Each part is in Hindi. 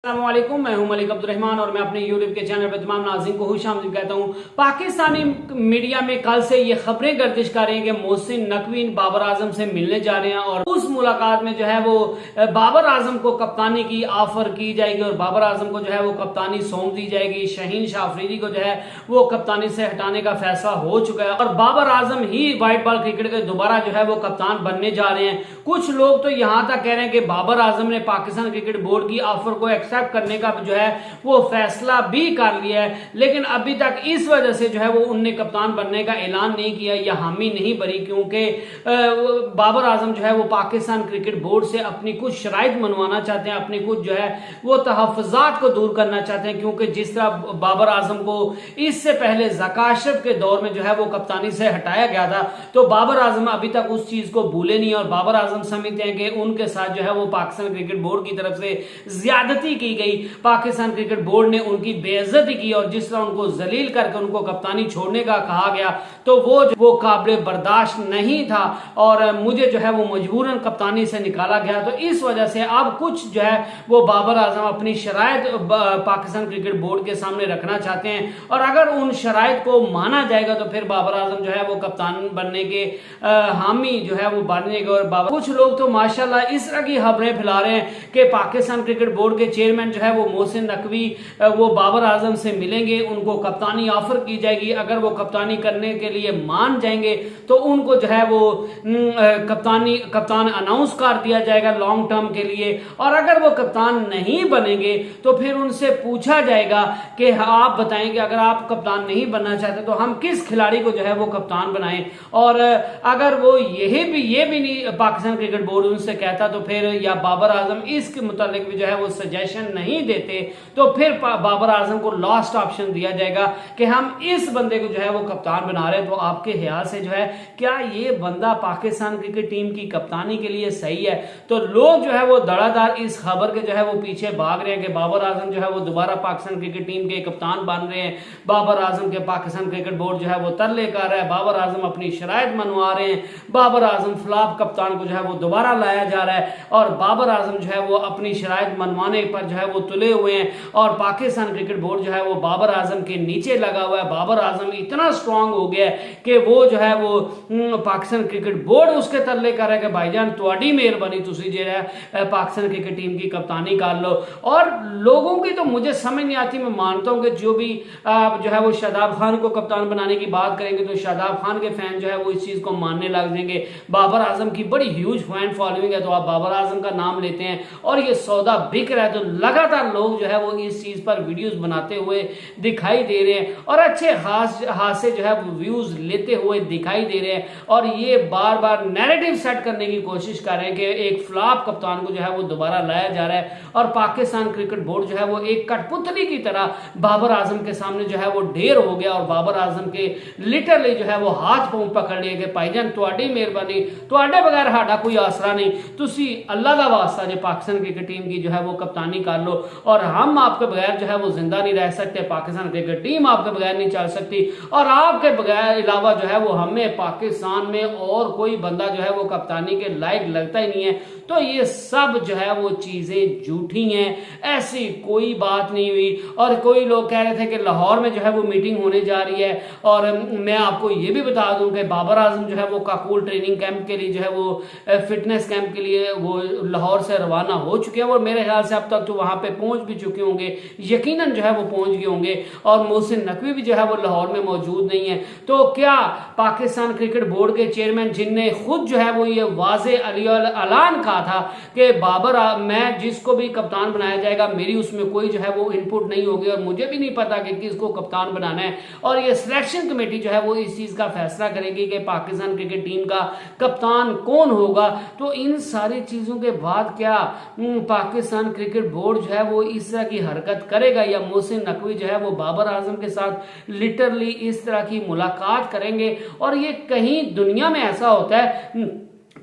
अस्सलामुअलैकुम, मैं हूं मलिक अब्दुर्रहमान और मैं अपने यूट्यूब के चैनल पर तमाम नाज़रीन को खुशामदीद कहता हूं। पाकिस्तानी मीडिया में कल से ये खबरें गर्दिश कर रही हैं कि मोहसिन नकवी बाबर आजम से मिलने जा रहे हैं और उस मुलाकात में जो है वो बाबर आजम को कप्तानी की ऑफर की जाएगी और बाबर आजम को जो है वो कप्तानी सौंप दी जाएगी। शाहीन शाह अफरीदी को जो है वो कप्तानी से हटाने का फैसला हो चुका है और बाबर आजम ही व्हाइट बॉल क्रिकेट के दोबारा जो है वो कप्तान बनने जा रहे हैं। कुछ लोग तो यहां तक कह रहे हैं कि बाबर आजम ने पाकिस्तान क्रिकेट बोर्ड की ऑफर को एक्सेप्ट करने का जो है वो फैसला भी कर लिया है, लेकिन अभी तक इस वजह से जो है वो उनने कप्तान बनने का ऐलान नहीं किया या हामी नहीं भरी, क्योंकि बाबर आजम जो है वो पाकिस्तान क्रिकेट बोर्ड से अपनी कुछ शराइत मनवाना चाहते हैं, अपनी कुछ जो है वो तहफ़्फ़ुज़ात को दूर करना चाहते हैं। क्योंकि जिस तरह बाबर आजम को इससे पहले ज़का अशरफ के दौर में जो है वो कप्तानी से हटाया गया था, तो बाबर आजम अभी तक उस चीज को भूले नहीं और बाबर आजम समझते हैं कि उनके साथ जो है वो पाकिस्तान क्रिकेट बोर्ड की तरफ से ज्यादती की गई। पाकिस्तान क्रिकेट बोर्ड ने उनकी बेइज्जती की और जिस तरह उनको जलील करके उनको कप्तानी छोड़ने का कहा गया तो वो काबिल बर्दाश्त नहीं था और मुझे जो है वो मजबूरन कप्तानी से निकाला गया। तो इस वजह से अब कुछ जो है वो बाबर आजम अपनी शराइत पाकिस्तान क्रिकेट बोर्ड के सामने रखना चाहते हैं और अगर उन शराइत को माना जाएगा तो फिर बाबर आजम जो है वो कप्तान बनने के हामी जो है वो बनने के। और कुछ लोग तो माशाल्लाह इस तरह की खबरें फैला रहे हैं कि पाकिस्तान क्रिकेट बोर्ड के चेयरमैन जो है वो मोहसिन नकवी वो बाबर आजम से मिलेंगे, उनको कप्तानी ऑफर की जाएगी। अगर वो कप्तानी करने के लिए मान जाएंगे तो उनको जो है वो कप्तान अनाउंस कर दिया जाएगा लॉन्ग टर्म के लिए और अगर वो कप्तान नहीं बनेंगे तो फिर उनसे पूछा जाएगा कि आप बताएंगे अगर आप कप्तान नहीं बनना चाहते तो हम किस खिलाड़ी को जो है वो कप्तान बनाएं। और अगर वो ये भी नहीं पाकिस्तान क्रिकेट बोर्ड उनसे कहता तो फिर या बाबर आजम इसके मुतालिक भी जो है वो सजेशन नहीं देते तो फिर बाबर आजम को लास्ट ऑप्शन दिया जाएगा कि हम इस बंदे को जो है वो कप्तान बना रहे हैं। तो आपके ख्याल से जो है क्या ये बंदा पाकिस्तान क्रिकेट टीम की कप्तानी के लिए सही है? तो लोग जो है वो धड़ाधड़ इस खबर के जो है वो पीछे भाग रहे हैं कि बाबर आजम जो है वो दोबारा पाकिस्तान क्रिकेट टीम के कप्तान बन रहे हैं। बाबर आजम के पाकिस्तान क्रिकेट बोर्ड जो है वो तरले कर रहा है, बाबर आजम अपनी शराइत मनवा रहे हैं, बाबर आजम फ्लॉप कप्तान को जो है वो दोबारा लाया जा रहा है और बाबर आजम जो है वो अपनी शराइत मनवाने पर जो है वो तुले हुए हैं और पाकिस्तान क्रिकेट बोर्ड जो है वो बाबर आजम के नीचे लगा हुआ है। बाबर आजम इतना स्ट्रांग हो गया है कि वो जो है वो पाकिस्तान क्रिकेट बोर्ड उसके तरले कर रहा है कि भाईजान तुहाडी मेहरबानी तुसी जो है पाकिस्तान क्रिकेट टीम की कप्तानी कर लो। और लोगों की तो मुझे समझ नहीं आती, मैं मानता हूं कि जो भी जो है वो शादाब खान को कप्तान बनाने की बात करेंगे तो शादाब खान के फैन जो है वो इस चीज को मानने लग जाएंगे। बाबर आजम की बड़ी ह्यूज फैन फॉलोइंग है तो आप बाबर आजम का नाम लेते हैं और ये सौदा बिक रहा है तो लगातार लोग जो है वो इस चीज पर वीडियोस बनाते हुए दिखाई दे रहे हैं और अच्छे खास से जो है व्यूज लेते हुए दिखाई दे रहे हैं और ये बार बार नैरेटिव सेट करने की कोशिश कर रहे हैं कि एक फ्लॉप कप्तान को जो है वो दोबारा लाया जा रहा है और पाकिस्तान क्रिकेट बोर्ड जो है वो एक कठपुतली की तरह बाबर आजम के सामने जो है वो ढेर हो गया और बाबर आजम के लिटरली जो है वो हाथ पांव पकड़ लिए कि भाईजान तुहाडी मेहरबानी, तुहाडे बगैर साडा कोई आसरा नहीं, तुसी अल्लाह दा वास्ता जो पाकिस्तान क्रिकेट टीम की जो है वो कप्तानी कर लो और हम आपके बगैर जो है वो जिंदा नहीं रह सकते, पाकिस्तान क्रिकेट टीम आपके बगैर नहीं चल सकती और आपके बगैर अलावा जो है वो हमें पाकिस्तान में और कोई बंदा जो है वो कप्तानी के लायक लगता ही नहीं है। तो ये सब जो है वो चीजें झूठी हैं, ऐसी कोई बात नहीं हुई। और कोई लोग कह रहे थे कि लाहौर में जो है वो मीटिंग होने जा रही है और मैं आपको ये भी बता दूं कि बाबर आजम जो है वो काकूल ट्रेनिंग कैंप के लिए जो है वो फिटनेस कैंप के लिए वो लाहौर से रवाना हो चुके हैं और मेरे ख्याल से अब तक तो वहां पे पहुंच भी चुके होंगे, यकीनन जो है वो पहुंच गए होंगे और मोहसिन नकवी भी जो है वो लाहौर में मौजूद नहीं है। तो क्या पाकिस्तान क्रिकेट बोर्ड के चेयरमैन जिनने खुद जो है वो ये वाजे ऐलान कहा था कि बाबर मैं जिसको भी कप्तान बनाया जाएगा मेरी उसमें कोई जो है वो इनपुट नहीं होगी और मुझे भी नहीं पता कि किसको कप्तान बनाना है और ये सिलेक्शन कमेटी जो है वो इस चीज का फैसला करेगी कि पाकिस्तान क्रिकेट टीम का कप्तान कौन होगा। तो इन सारी चीजों के बाद क्या पाकिस्तान क्रिकेट बोर्ड जो है वो इस तरह की हरकत करेगा या मोहसिन नकवी जो है वो बाबर आजम के साथ लिटरली इस तरह की मुलाकात करेंगे? और ये कहीं दुनिया में ऐसा होता है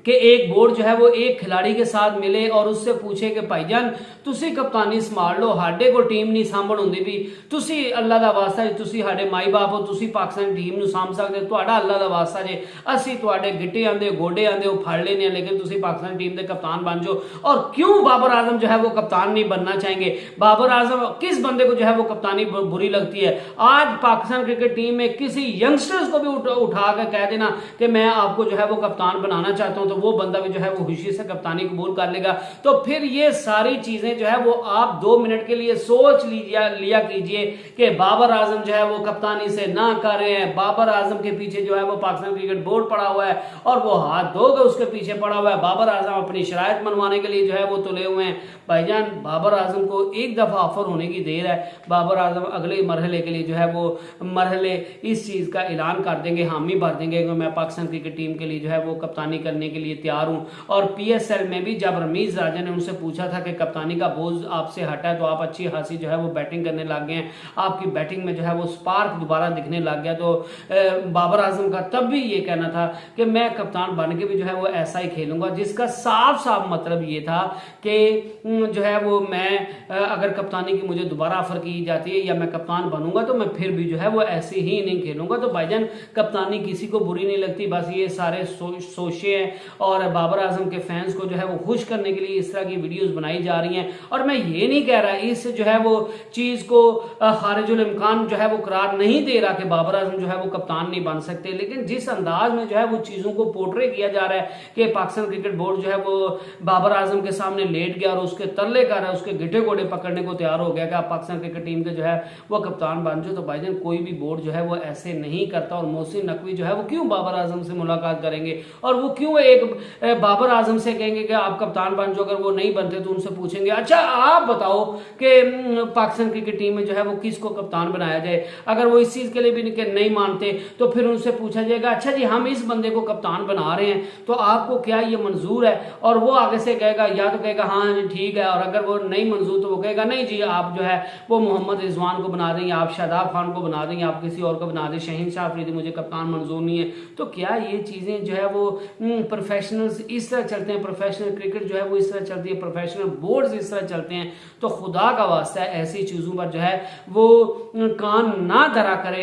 कि एक बोर्ड जो है वो एक खिलाड़ी के साथ मिले और उससे पूछे कि भाईजान तुसी कप्तानी संभाल लो, हाडे को टीम नहीं सांभण हुंदी भी, तुसी अल्लाह दा वास्ता जे तुसी हाडे माई बाप हो, तुसी पाकिस्तान टीम नूं सांभ सकदे, तुहाडा अल्लाह दा वास्ता जे असी तुहाडे गिट्टे आंदे गोडे आंदे वो फड़ लेने, लेकिन तुसी पाकिस्तान टीम के कप्तान बन जाओ। और क्यों बाबर आजम जो है वो कप्तान नहीं बनना चाहेंगे? बाबर आजम किस बंदे को जो है वो कप्तानी बुरी लगती है? आज पाकिस्तान क्रिकेट टीम में किसी यंगस्टर्स को भी उठा कर कह देना कि मैं आपको जो है वो कप्तान बनाना चाहता हूं, तो वो बंदा भी जो है वो खुशी से कप्तानी कबूल कर लेगा। तो फिर ये सारी चीजें जो है वो आप 2 मिनट के लिए सोच लिया कीजिए कि बाबर आजम जो है वो कप्तानी से ना कर रहे हैं, बाबर आजम के पीछे जो है वो पाकिस्तान क्रिकेट बोर्ड पड़ा हुआ है और वो हाथ धोकर उसके पीछे पड़ा हुआ है, बाबर आजम अपनी शरायत मनवाने के लिए जो है वो तुले हुए हैं। भाईजान बाबर आजम को एक दफा ऑफर होने की देर है, बाबर आजम अगले मरहले के लिए जो है वो मरहले इस चीज का ऐलान कर देंगे, हामी भर देंगे कि मैं पाकिस्तान क्रिकेट टीम के लिए जो है वो कप्तानी करने के लिए तैयार हूं। और पीएसएल में भी जब रमीज राजा ने उनसे पूछा था कि कप्तानी का बोझ आपसे हटा है तो आप अच्छी खासी जो है वो बैटिंग करने लग गए हैं, आपकी बैटिंग में जो है वो स्पार्क दोबारा दिखने लग गया, तो बाबर आजम का तब भी ये कहना था कि मैं कप्तान बन के भी जो है वो ऐसा ही खेलूंगा, जिसका साफ साफ मतलब ये था कि जो है वो मैं अगर कप्तानी की मुझे दोबारा ऑफर की जाती है या मैं कप्तान बनूंगा तो मैं फिर भी जो है वो ऐसे ही नहीं खेलूंगा। तो भाईजान कप्तानी किसी को बुरी नहीं लगती, बस ये सारे सोचे हैं और बाबर आजम के फैंस को जो है वो खुश करने के लिए इस तरह की वीडियोस बनाई जा रही हैं। और मैं ये नहीं कह रहा इस जो है वो चीज को खारिजुल इम्कान जो है वो करार नहीं दे रहा कि बाबर आजम जो है वो कप्तान नहीं बन सकते, लेकिन जिस अंदाज में जो है वो चीजों को पोर्ट्रे किया जा रहा है कि पाकिस्तान क्रिकेट बोर्ड जो है वो बाबर आजम के सामने लेट गया और उसके तरले कर रहा है, उसके गिटे गोडे पकड़ने को तैयार हो गया कि आप पाकिस्तान क्रिकेट टीम के जो है वो कप्तान बन जाओ। तो भाईजान कोई भी बोर्ड जो है वो ऐसे नहीं करता। और मोहसिन नकवी जो है वो क्यों बाबर आजम से मुलाकात करेंगे और वो क्यों एक बाबर आजम से कहेंगे कि आप कप्तान बन जाओ? अगर वो नहीं बनते तो उनसे पूछेंगे अच्छा आप बताओ कि पाकिस्तान क्रिकेट टीम में जो है वो किसको कप्तान बनाया जाए। अगर वो इस चीज के लिए भी नहीं मानते तो फिर उनसे पूछा जाएगा अच्छा जी हम इस बंदे को कप्तान बना रहे हैं तो आपको क्या ये मंजूर है? और वो आगे से कहेगा या तो कहेगा हाँ जी ठीक है, और अगर वो नहीं मंजूर तो वो कहेगा नहीं जी आप जो है वो मोहम्मद रिजवान को बना देंगे, आप शादाब खान को बना देंगे, आप किसी और को बना दें, शहीन शाह अफरीदी मुझे कप्तान मंजूर नहीं है। तो क्या ये चीजें जो है वो प्रोफेशनल्स इस तरह चलते हैं, प्रोफेशनल क्रिकेट जो है वो इस तरह चलती है, प्रोफेशनल बोर्ड्स इस तरह चलते हैं? तो खुदा का वास्ता है ऐसी चीजों पर जो है वो कान ना धरा करे।